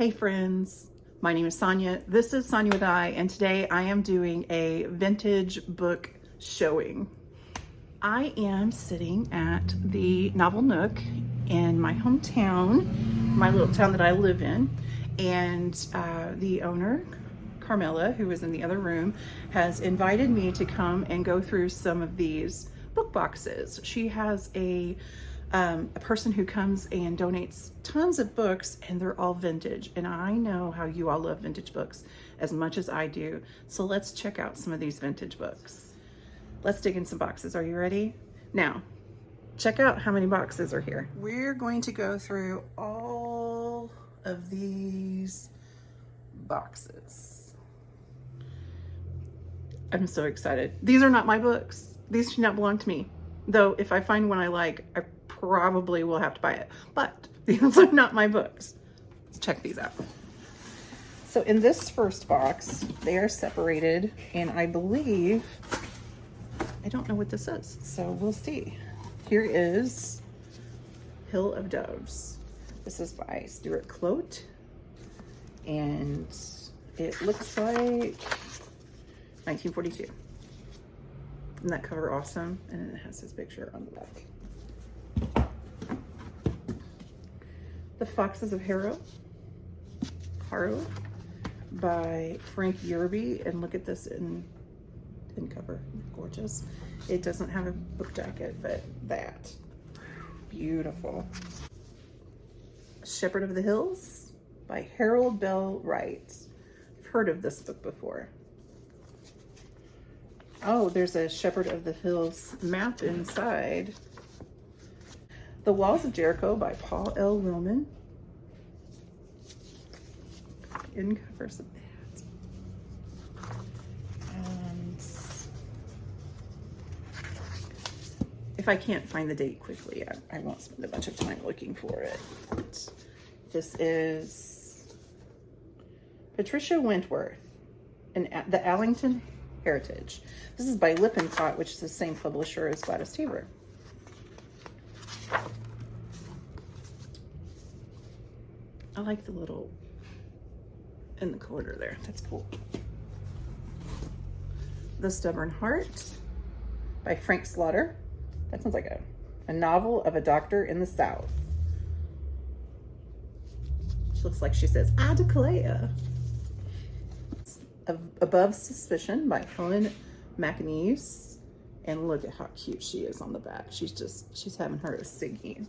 Hey friends, my name is Sonia. This is Sonia with I, and today I am doing a vintage book showing. I am sitting at the Novel Nook in my hometown, my little town that I live in, and the owner, Carmella, who is in the other room, has invited me to come and go through some of these book boxes. She has a person who comes and donates tons of books, and they're all vintage. And I know how you all love vintage books as much as I do. So let's check out some of these vintage books. Let's dig in some boxes. Are you ready? Now, check out how many boxes are here. We're going to go through all of these boxes. I'm so excited. These are not my books. These do not belong to me. Though if I find one I like, I probably will have to buy it. But these are not my books. Let's check these out. So in this first box, they are separated, and I believe, I don't know what this is, so we'll see. Here is Hill of Doves. This is by Stuart Clote, and it looks like 1942. Isn't that cover awesome? And it has his picture on the back. The Foxes of Harrow by Frank Yerby. And look at this in cover. Gorgeous. It doesn't have a book jacket, but that. Beautiful. Shepherd of the Hills by Harold Bell Wright. I've heard of this book before. Oh, there's a Shepherd of the Hills map inside. The Walls of Jericho by Paul L. Willman. In covers of that. And if I can't find the date quickly, I won't spend a bunch of time looking for it. This is Patricia Wentworth and the Allington Heritage. This is by Lippincott, which is the same publisher as Gladys Taylor. I like the little in the corner there. That's cool. The Stubborn Heart by Frank Slaughter. That sounds like a novel of a doctor in the South. She looks like she says, I declare. Above Suspicion by Helen McAnese. And look at how cute she is on the back. She's having her a ciggy.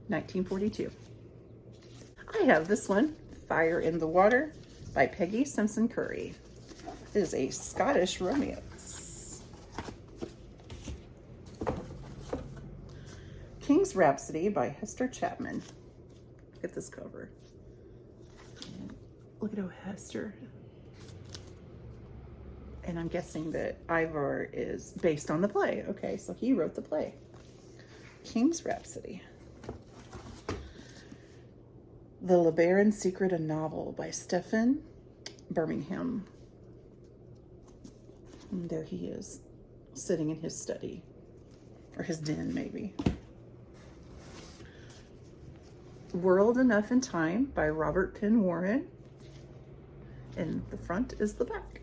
(1942). I have this one, Fire in the Water by Peggy Simpson Curry. It is a Scottish romance. King's Rhapsody by Hester Chapman. Look at this cover. Look at Hester. And I'm guessing that Ivor is based on the play. Okay, so he wrote the play. King's Rhapsody. The LeBaron Secret, a novel by Stephen Birmingham. And there he is, sitting in his study, or his den maybe. World Enough in Time by Robert Penn Warren. And the front is the back.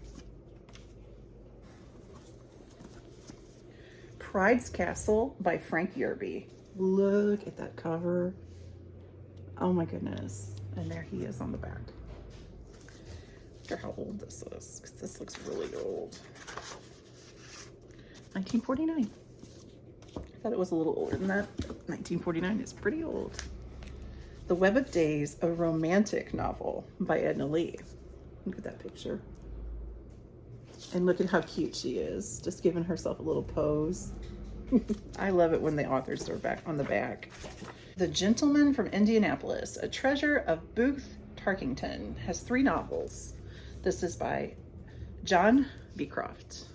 Pride's Castle by Frank Yerby. Look at that cover. Oh my goodness. And there he is on the back. I wonder how old this is, because this looks really old. 1949. I thought it was a little older than that. 1949 is pretty old. The Web of Days, a romantic novel by Edna Lee. Look at that picture. And look at how cute she is, just giving herself a little pose. I love it when the authors are back on the back. The Gentleman from Indianapolis, a treasure of Booth Tarkington, has 3 novels. This is by John Beecroft.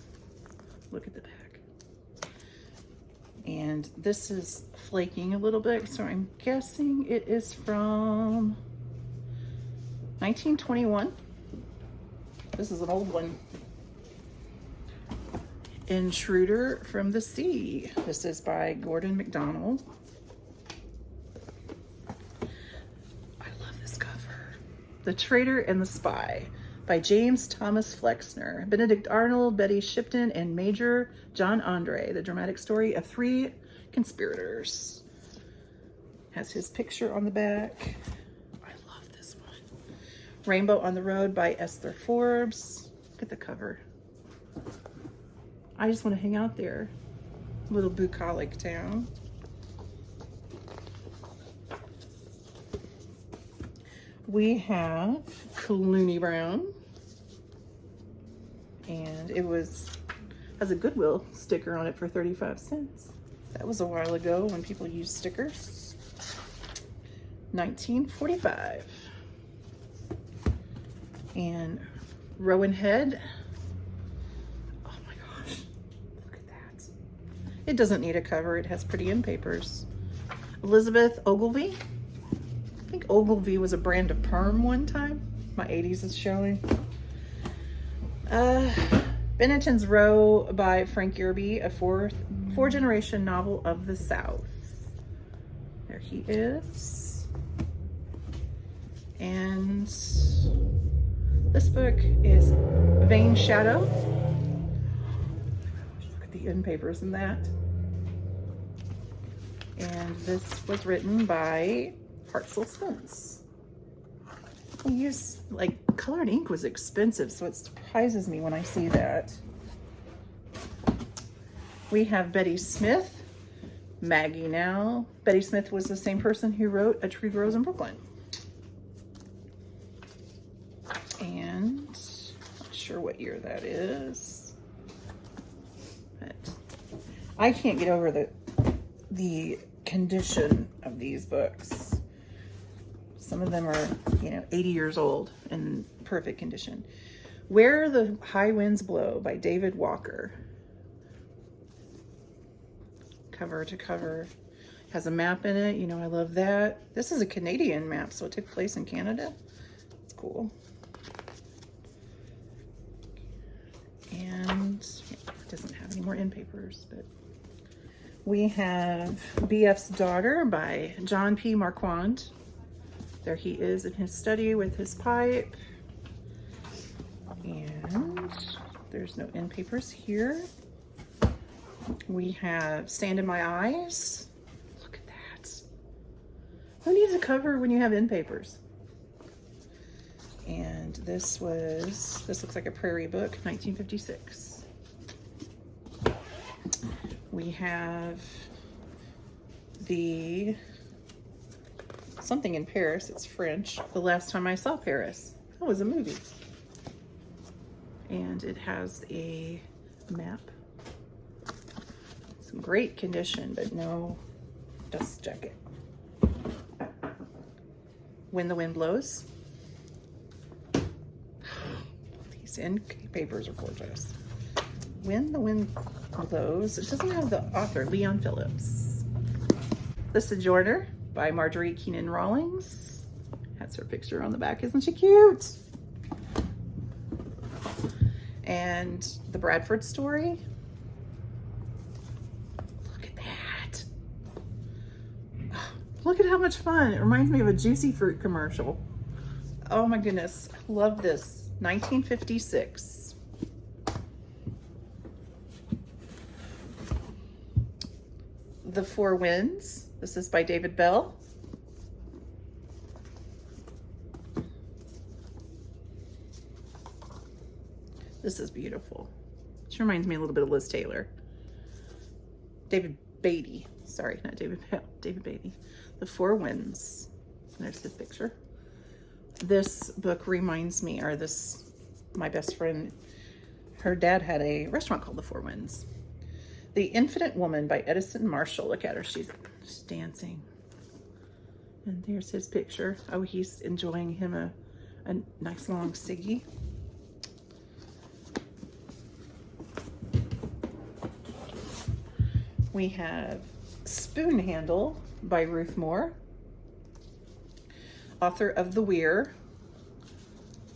Look at the back. And this is flaking a little bit, so I'm guessing it is from 1921. This is an old one. Intruder from the Sea. This is by Gordon MacDonald. I love this cover. The Traitor and the Spy by James Thomas Flexner, Benedict Arnold, Betty Shipton, and Major John Andre. The dramatic story of 3 conspirators. Has his picture on the back. I love this one. Rainbow on the Road by Esther Forbes. Look at the cover. I just want to hang out there. Little bucolic town. We have Clooney Brown. And it has a Goodwill sticker on it for 35 cents. That was a while ago when people used stickers. 1945. And Rowan Head. It doesn't need a cover. It has pretty end papers. Elizabeth Ogilvy. I think Ogilvy was a brand of perm one time. My 80s is showing. Benetton's Row by Frank Yerby, a four-generation novel of the South. There he is. And this book is Vain Shadow. The end papers in that. And this was written by Hartzell Spence. We use, like, colored ink was expensive, so it surprises me when I see that. We have Betty Smith, Maggie Now. Betty Smith was the same person who wrote A Tree Grows in Brooklyn. And I'm not sure what year that is. I can't get over the condition of these books. Some of them are, 80 years old in perfect condition. Where the High Winds Blow by David Walker. Cover to cover. Has a map in it. I love that. This is a Canadian map, so it took place in Canada. It's cool. And it doesn't have any more end papers, but we have B.F.'s Daughter by John P. Marquand. There he is in his study with his pipe. And there's no end papers here. We have Sand in My Eyes. Look at that. Who needs a cover when you have end papers? And this looks like a Prairie book, 1956. We have the Something in Paris. It's French. The Last Time I Saw Paris. That was a movie. And it has a map. It's in great condition, but no dust jacket. When the Wind Blows. These end papers are gorgeous. When the Wind Blows. It doesn't have the author, Leon Phillips. The Sojourner by Marjorie Keenan Rawlings. That's her picture on the back. Isn't she cute? And The Bradford Story. Look at that. Look at how much fun. It reminds me of a Juicy Fruit commercial. Oh my goodness. I love this. 1956. The Four Winds. This is by David Bell. This is beautiful. She reminds me a little bit of Liz Taylor. David Beatty. Sorry, not David Bell. David Beatty. The Four Winds. There's his picture. This book reminds me, my best friend, her dad had a restaurant called The Four Winds. The Infinite Woman by Edison Marshall. Look at her, she's dancing. And there's his picture. Oh, he's enjoying him a nice long ciggy. We have Spoon Handle by Ruth Moore, author of The Weir.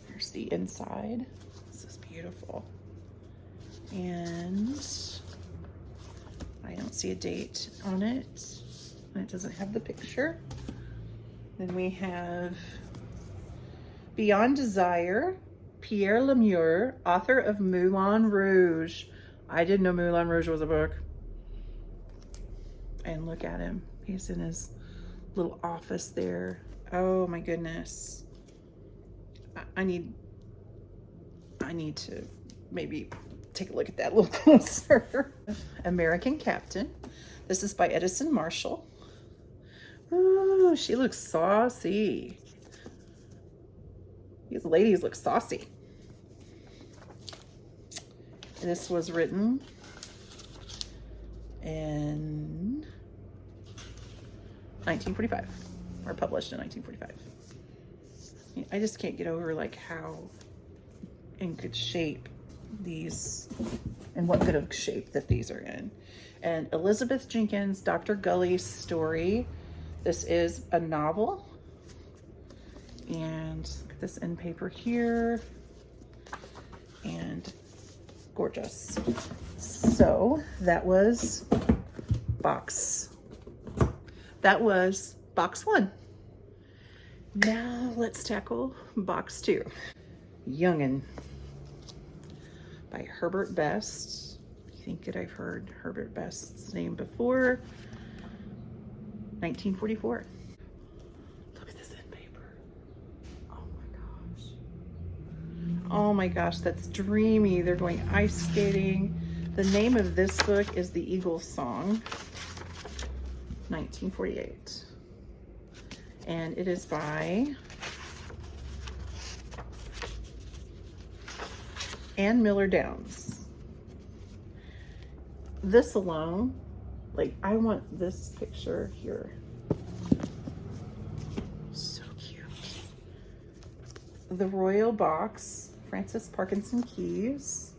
There's the inside. This is beautiful. And I don't see a date on it. And it doesn't have the picture. Then we have Beyond Desire, Pierre Lemure, author of Moulin Rouge. I didn't know Moulin Rouge was a book. And look at him. He's in his little office there. Oh my goodness. I need to maybe take a look at that a little closer. American Captain. This is by Edison Marshall. Ooh, she looks saucy. These ladies look saucy. This was written in 1945, or published in 1945. I just can't get over like how in good shape these, and what good of shape that these are in. And Elizabeth Jenkins, Dr. Gully's story. This is a novel. And look at this end paper here. And gorgeous. So that was box one. Now let's tackle box two. Youngin' by Herbert Best. I think that I've heard Herbert Best's name before. 1944. Look at this end paper. Oh my gosh. Oh my gosh, that's dreamy. They're going ice skating. The name of this book is The Eagle's Song, 1948. And it is by Anne Miller Downs. This alone, like, I want this picture here. So cute. The Royal Box, Francis Parkinson Keys.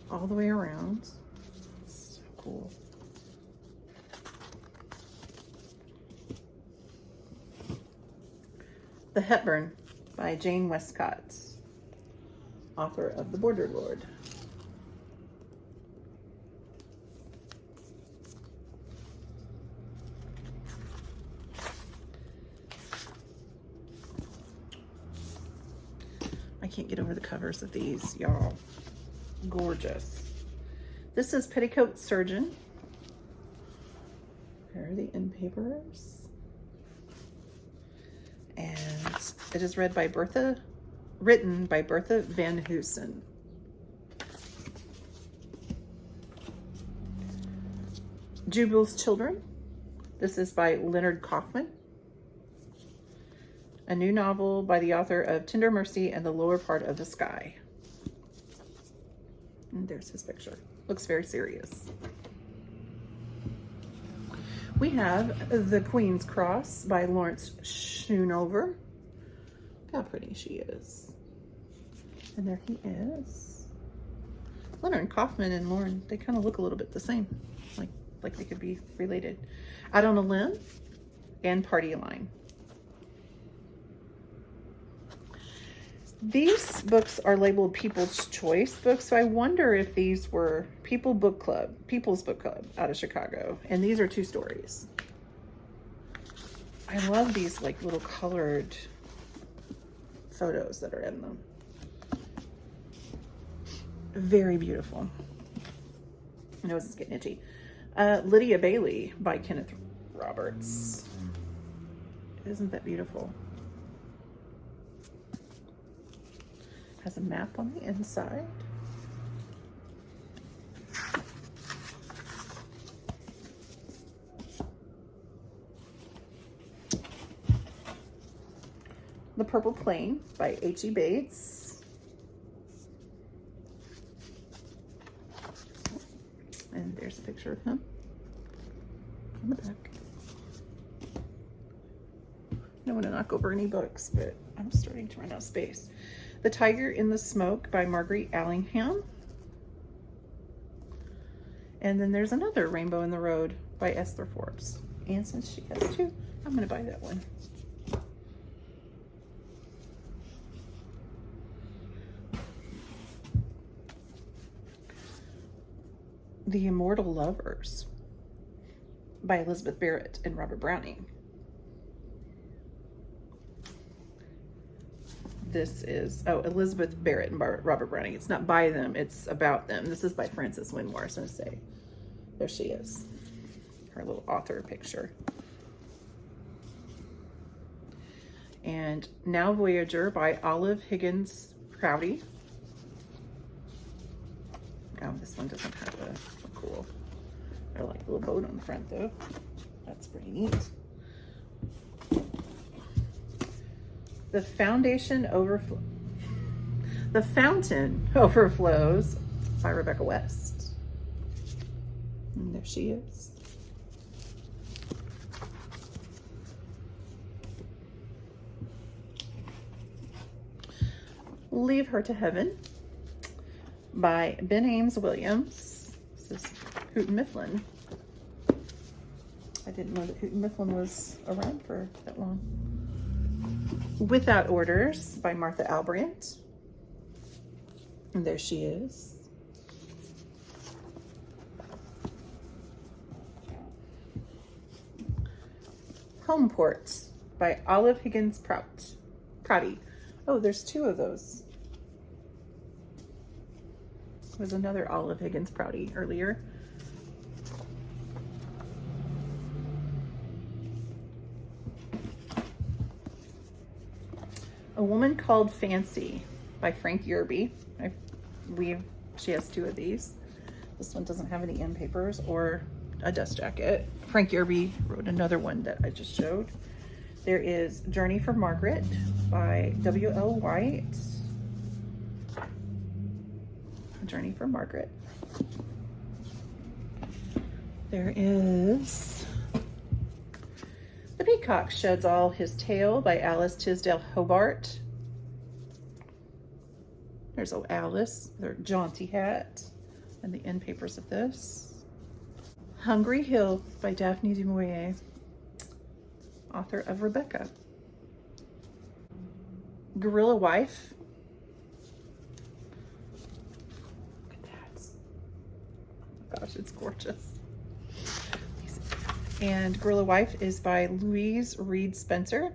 All the way around. So cool. The Hepburn by Jane Westcott, author of The Border Lord. I can't get over the covers of these, y'all. Gorgeous. This is Petticoat Surgeon. Here are the end papers. And it is written by Bertha Van Hoosen. Jubal's Children. This is by Leonard Kaufman. A new novel by the author of Tender Mercy and the Lower Part of the Sky. And there's his picture. Looks very serious. We have The Queen's Cross by Lawrence Schoonover. Look how pretty she is. And there he is. Leonard Kaufman and Lauren, they kind of look a little bit the same. Like they could be related. Out on a Limb and Party Line. These books are labeled People's Choice books, so I wonder if these were People's Book Club out of Chicago. And these are 2 stories. I love these like little colored photos that are in them. Very beautiful. My nose is getting itchy. Lydia Bailey by Kenneth Roberts. Isn't that beautiful? Has a map on the inside. The Purple Plain by H.E. Bates. And there's a picture of him on the back. I don't want to knock over any books, but I'm starting to run out of space. The Tiger in the Smoke by Marguerite Allingham. And then there's another Rainbow in the Road by Esther Forbes. And since she has 2, I'm going to buy that one. The Immortal Lovers by Elizabeth Barrett and Robert Browning. This is, oh, Elizabeth Barrett and Robert Browning. It's not by them, it's about them. This is by Frances Winmore, so I say. There she is, her little author picture. And Now Voyager by Olive Higgins Prouty. Oh, this one doesn't have a cool, I like a little boat on the front though. That's pretty neat. The Fountain Overflows by Rebecca West. And there she is. Leave Her to Heaven by Ben Ames Williams. This is Houghton Mifflin. I didn't know that Houghton Mifflin was around for that long. Without Orders by Martha Albrandt. And there she is. Homeport by Olive Higgins Prouty. Oh, there's two of those. There was another Olive Higgins Prouty earlier. A Woman Called Fancy by Frank Yerby. She has two of these. This one doesn't have any end papers or a dust jacket. Frank Yerby wrote another one that I just showed. There is Journey for Margaret by W.L. White. Journey for Margaret. There is The Peacock Sheds All His Tail by Alice Tisdale Hobart. There's Alice, their jaunty hat, and the end papers of this. Hungry Hill by Daphne du Maurier, author of Rebecca. Gorilla Wife. Look at that. Oh my gosh, it's gorgeous. And Gorilla Wife is by Louise Reed Spencer,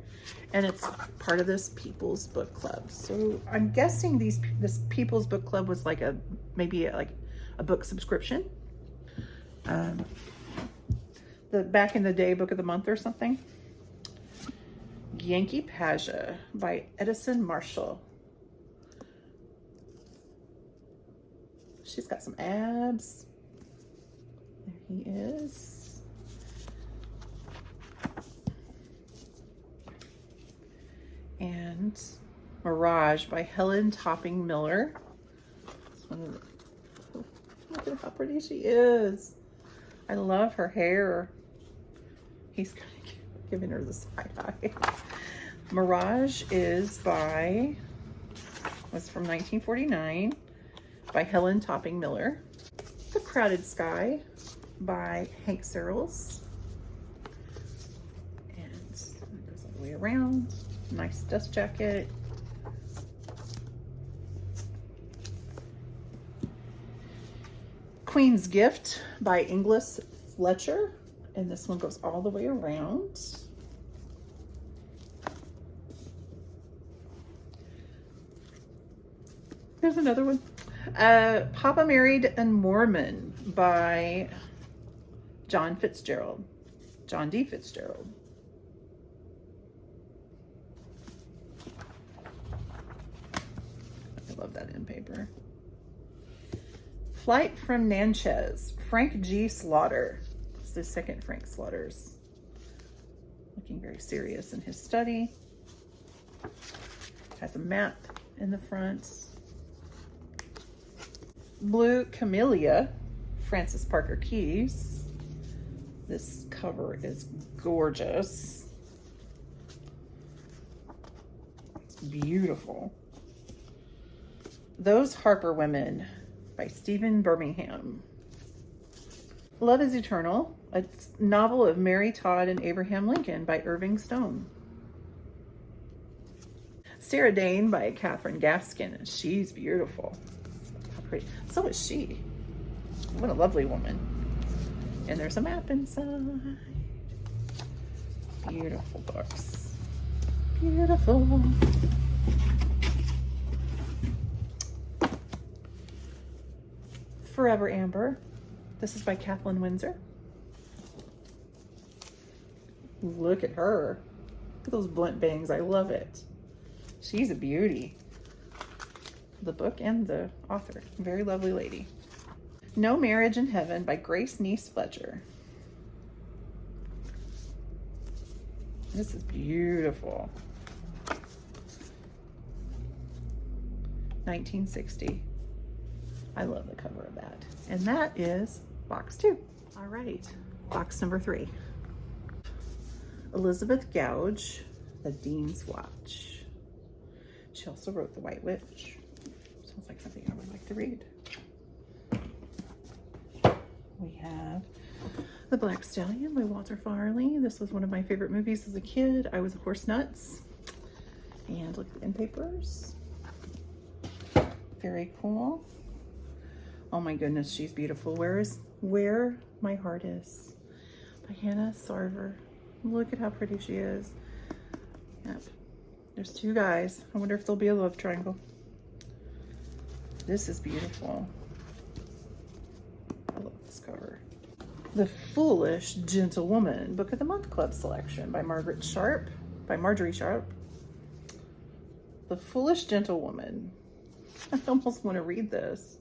and it's part of this People's Book Club. So I'm guessing this People's Book Club was like maybe a book subscription. The back in the day book of the month or something. Yankee Pasha by Edison Marshall. She's got some abs. There he is. And Mirage by Helen Topping Miller. Look at how pretty she is. I love her hair. He's kind of giving her the side eye. Mirage was from 1949 by Helen Topping Miller. The Crowded Sky by Hank Searles. And it goes all the way around. Nice dust jacket. Queen's Gift by Inglis Fletcher. And this one goes all the way around. There's another one. Papa Married a Mormon by John D. Fitzgerald. I love that end paper. Flight from Natchez, Frank G. Slaughter. It's the second Frank Slaughter's. Looking very serious in his study. Has a map in the front. Blue Camellia, Francis Parker Keyes. This cover is gorgeous. It's beautiful. Those Harper Women by Stephen Birmingham. Love is Eternal, a novel of Mary Todd and Abraham Lincoln by Irving Stone. Sarah Dane by Catherine Gaskin. She's beautiful. How pretty. So is she. What a lovely woman. And there's a map inside. Beautiful books. Beautiful. Forever Amber. This is by Kathleen Windsor. Look at her. Look at those blunt bangs. I love it. She's a beauty. The book and the author. Very lovely lady. No Marriage in Heaven by Grace Niece Fletcher. This is beautiful. 1960. I love the cover of that. And that is box 2. All right, box number 3. Elizabeth Gouge, The Dean's Watch. She also wrote The White Witch. Sounds like something I would like to read. We have The Black Stallion by Walter Farley. This was one of my favorite movies as a kid. I was a horse nuts. And look at the end papers. Very cool. Oh my goodness, she's beautiful. Where My Heart Is by Hannah Sarver. Look at how pretty she is. Yep. There's 2 guys. I wonder if there'll be a love triangle. This is beautiful. I love this cover. The Foolish Gentlewoman, Book of the Month Club selection by Marjorie Sharp. The Foolish Gentlewoman. I almost want to read this.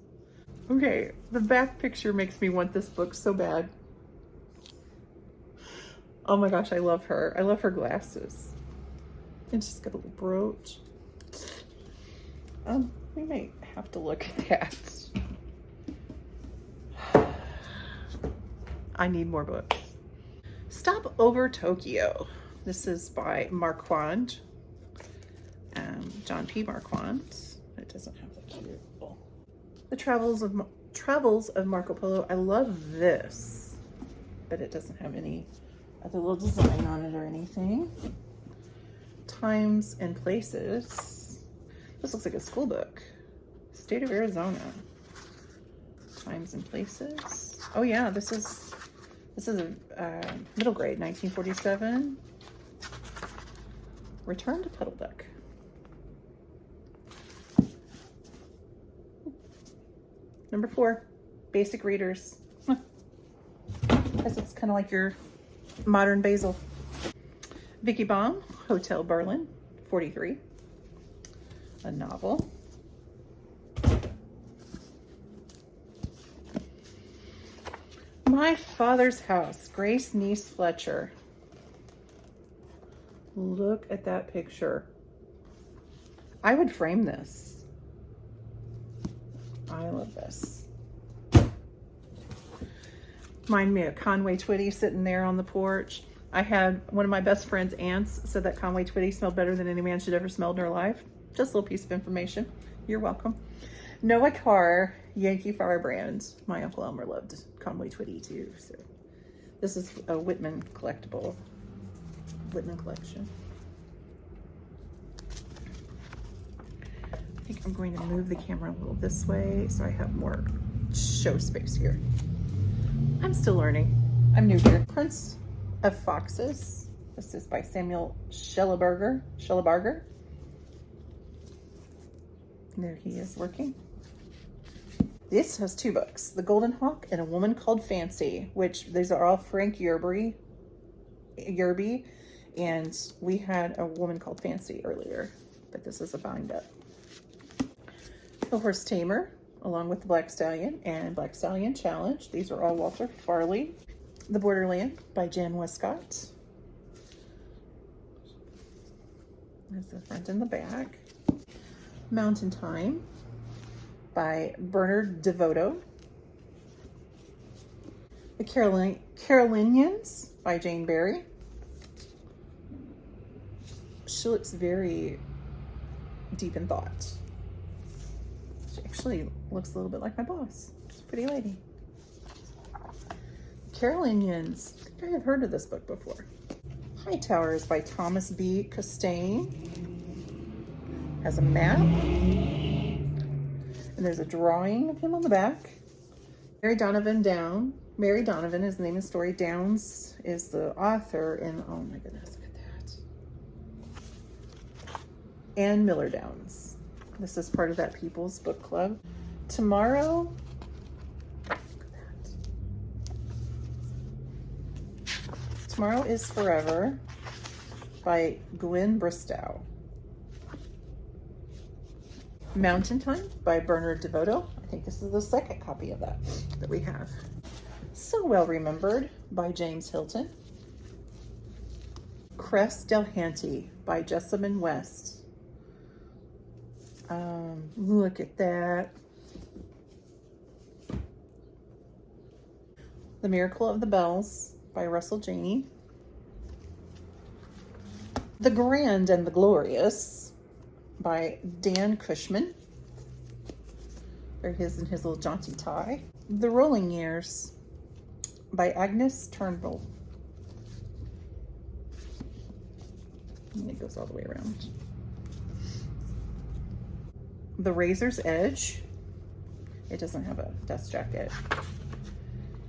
Okay, the back picture makes me want this book so bad. Oh my gosh, I love her. I love her glasses. And she's got a little brooch. We might have to look at that. I need more books. Stop Over Tokyo. This is by Marquand. John P. Marquand. It doesn't have the cute. The Travels of Marco Polo. I love this, but it doesn't have any other little design on it or anything. Times and Places. This looks like a school book. State of Arizona. Times and Places. Oh yeah, this is a middle grade, 1947. Return to Puddle Duck. Number 4, basic readers. Guess it's kind of like your modern Basil. Vicky Baum, Hotel Berlin, 43. A novel. My Father's House, Grace Niece Fletcher. Look at that picture. I would frame this. I love this. Remind me of Conway Twitty sitting there on the porch. I had one of my best friend's aunts said that Conway Twitty smelled better than any man she'd ever smelled in her life. Just a little piece of information. You're welcome. Noah Carr, Yankee Firebrand. My Uncle Elmer loved Conway Twitty too. So this is a Whitman collectible. Whitman collection. I think I'm going to move the camera a little this way so I have more show space here. I'm still learning. I'm new here. Prince of Foxes. This is by Samuel Shellabarger. There he is working. This has 2 books, The Golden Hawk and A Woman Called Fancy, which these are all Frank Yerby, and we had A Woman Called Fancy earlier, but this is a bind up. The Horse Tamer, along with The Black Stallion and Black Stallion Challenge. These are all Walter Farley. The Borderland by Jan Westcott. There's the front and the back. Mountain Time by Bernard DeVoto. The Carolinians by Jane Barry. She looks very deep in thought. She actually looks a little bit like my boss. She's a pretty lady. Carolinians. I think I have heard of this book before. High Towers by Thomas B. Costain. Has a map. And there's a drawing of him on the back. Mary Donovan is the name of the story. Downs is the author, and oh my goodness, look at that. Ann Miller Downs. This is part of that People's Book Club. Tomorrow, look at that. Tomorrow is Forever by Gwen Bristow. Mountain Time by Bernard DeVoto. I think this is the second copy of that we have. So Well Remembered by James Hilton. Crest Delhanty by Jessamine West. Look at that. The Miracle of the Bells by Russell Janey. The Grand and the Glorious by Dan Cushman. There he is in his little jaunty tie. The Rolling Years by Agnes Turnbull. And it goes all the way around. The Razor's Edge. It doesn't have a dust jacket.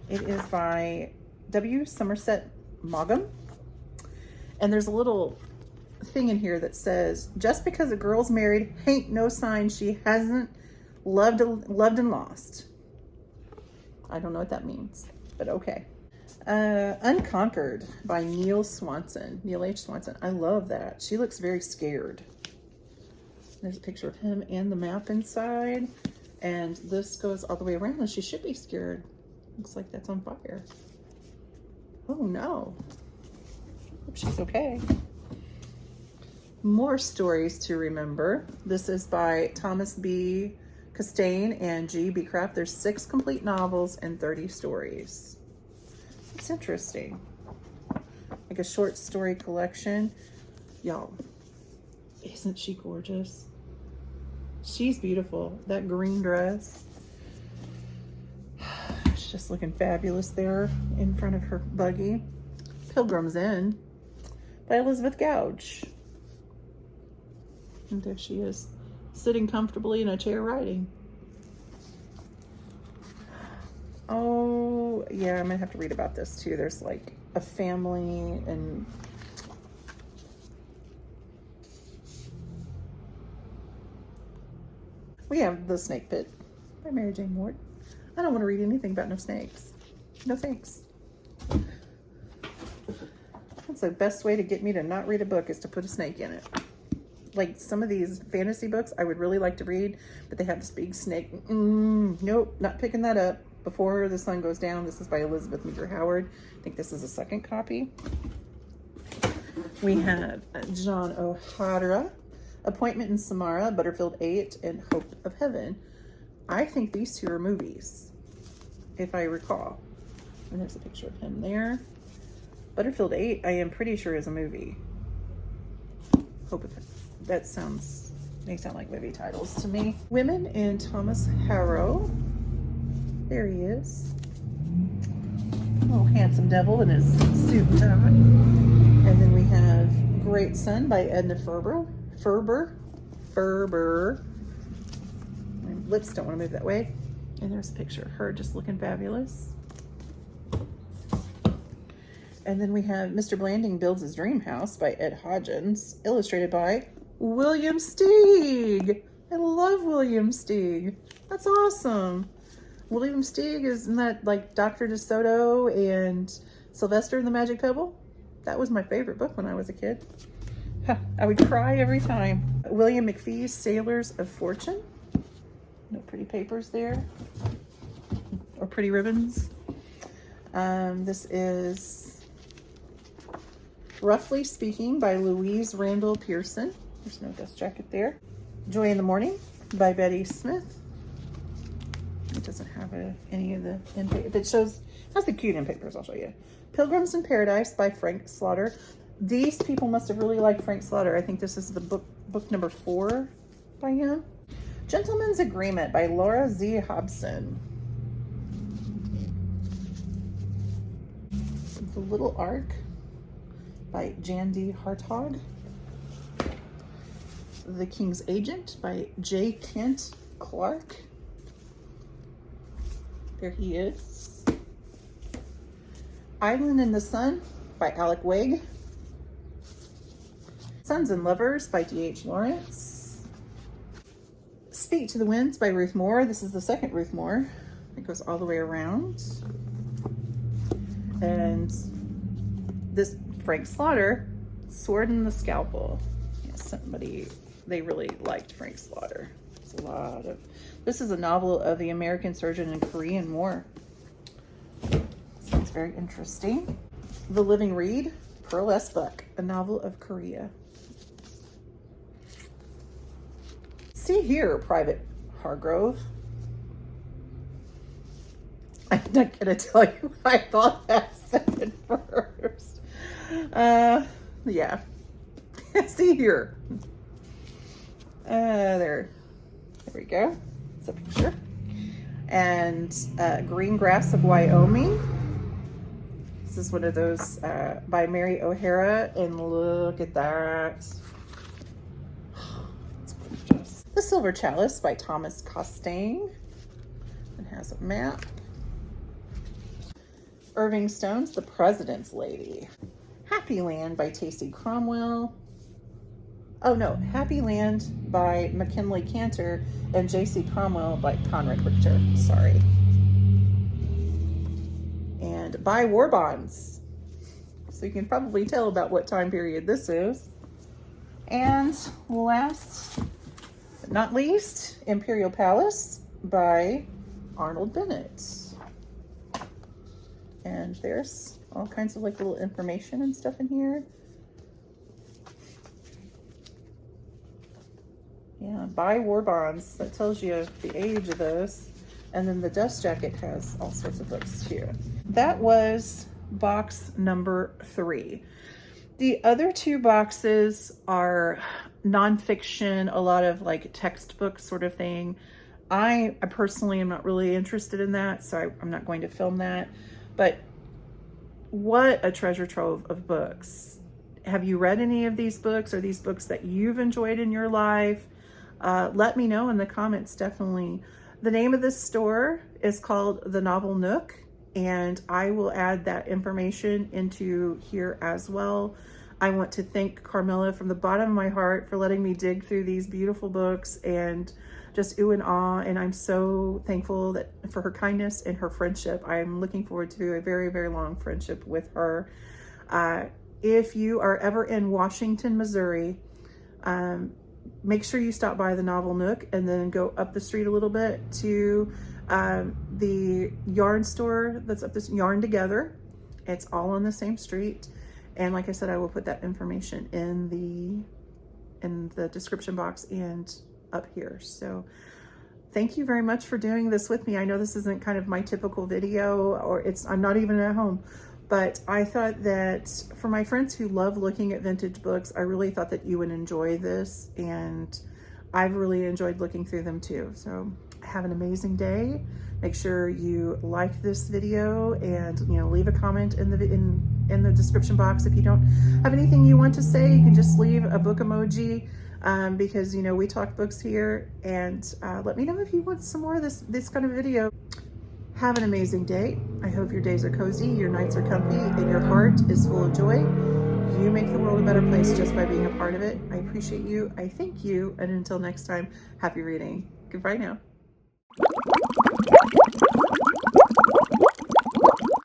It is by W. Somerset Maugham. And there's a little thing in here that says, just because a girl's married ain't no sign she hasn't loved and lost. I don't know what that means, but okay. Unconquered by Neil H. Swanson. I love that. She looks very scared. There's a picture of him and the map inside, and this goes all the way around, and she should be scared. Looks like that's on fire. Oh no. Hope she's okay. More Stories to Remember. This is by Thomas B. Costain and G. B. Kraft. There's 6 complete novels and 30 stories. It's interesting. Like a short story collection. Y'all, isn't she gorgeous? She's beautiful. That green dress. She's just looking fabulous there in front of her buggy. Pilgrim's Inn by Elizabeth Gouge. And there she is, sitting comfortably in a chair writing. Oh, yeah, I'm gonna have to read about this too. There's like a family and we have The Snake Pit by Mary Jane Ward. I don't want to read anything about no snakes. No thanks. That's the best way to get me to not read a book, is to put a snake in it. Like some of these fantasy books I would really like to read, but they have this big snake. Nope, not picking that up. Before the Sun Goes Down. This is by Elizabeth Meeker Howard. I think this is a second copy. We have John O'Hara, Appointment in Samara, Butterfield 8, and Hope of Heaven. I think these two are movies, if I recall. And there's a picture of him there. Butterfield 8, I am pretty sure is a movie. Hope of Heaven. They sound like movie titles to me. Women in Thomas Harrow. There he is. Little handsome devil in his suit and tie. And then we have Great Son by Edna Ferber. My lips don't want to move that way. And there's a picture of her just looking fabulous. And then we have Mr. Blanding Builds His Dream House by Ed Hodgins, illustrated by William Steig. I love William Steig. That's awesome. William Steig, isn't that like Dr. DeSoto and Sylvester and the Magic Pebble? That was my favorite book when I was a kid. I would cry every time. William McFee's Sailors of Fortune. No pretty papers there. Or pretty ribbons. This is Roughly Speaking by Louise Randall Pearson. There's no dust jacket there. Joy in the Morning by Betty Smith. It doesn't have any of the end papers. If it shows, has the cute end papers, I'll show you. Pilgrims in Paradise by Frank Slaughter. These people must have really liked Frank Slaughter. I think this is the book number 4 by him. Gentleman's Agreement by Laura Z. Hobson. The Little Ark by Jan D. Hartog. The King's Agent by J. Kent Clark. There he is. Island in the Sun by Alec Wig. Sons and Lovers by D.H. Lawrence. Speak to the Winds by Ruth Moore. This is the second Ruth Moore. It goes all the way around. And this Frank Slaughter, Sword and the Scalpel. Yeah, somebody, they really liked Frank Slaughter. It's a lot of, this is a novel of the American surgeon and Korean War. Sounds very interesting. The Living Reed, Pearl S. Buck, a novel of Korea. See here, Private Hargrove. I'm not gonna tell you what I thought that said first. Yeah. See here. There we go. It's a picture. And Green Grass of Wyoming. This is one of those by Mary O'Hara, and look at that. It's gorgeous. The Silver Chalice by Thomas Costain. It has a map. Irving Stone's The President's Lady. Happy Land by Tacey Cromwell. Oh no, Happy Land by McKinley Cantor and J.C. Cromwell by Conrad Richter. Sorry. And Buy War Bonds. So you can probably tell about what time period this is. And last but not least, Imperial Palace by Arnold Bennett. And there's all kinds of like little information and stuff in here. Yeah, Buy War Bonds. That tells you the age of those. And then the dust jacket has all sorts of books too. That was box number 3. The other 2 boxes are nonfiction, a lot of like textbook sort of thing. I personally am not really interested in that, so I'm not going to film that. But what a treasure trove of books. Have you read any of these books? Are these books that you've enjoyed in your life? Let me know in the comments, definitely. The name of this store is called the Novel Nook, and I will add that information into here as well. I want to thank Carmella from the bottom of my heart for letting me dig through these beautiful books and just ooh and ah, and I'm so thankful that for her kindness and her friendship. I'm looking forward to a very, very long friendship with her. If you are ever in Washington, Missouri, make sure you stop by the Novel Nook and then go up the street a little bit to the yarn store that's up this Yarn Together. It's all on the same street. And like I said, I will put that information in the description box and up here. So thank you very much for doing this with me. I know this isn't kind of my typical video, or I'm not even at home, but I thought that for my friends who love looking at vintage books, I really thought that you would enjoy this, and I've really enjoyed looking through them too. So have an amazing day. Make sure you like this video and leave a comment in the description box. If you don't have anything you want to say, you can just leave a book emoji. Because we talk books here, and let me know if you want some more of this kind of video. Have an amazing day. I hope your days are cozy, your nights are comfy, and your heart is full of joy. You make the world a better place just by being a part of it. I appreciate you. I thank you. And until next time, happy reading. Goodbye now.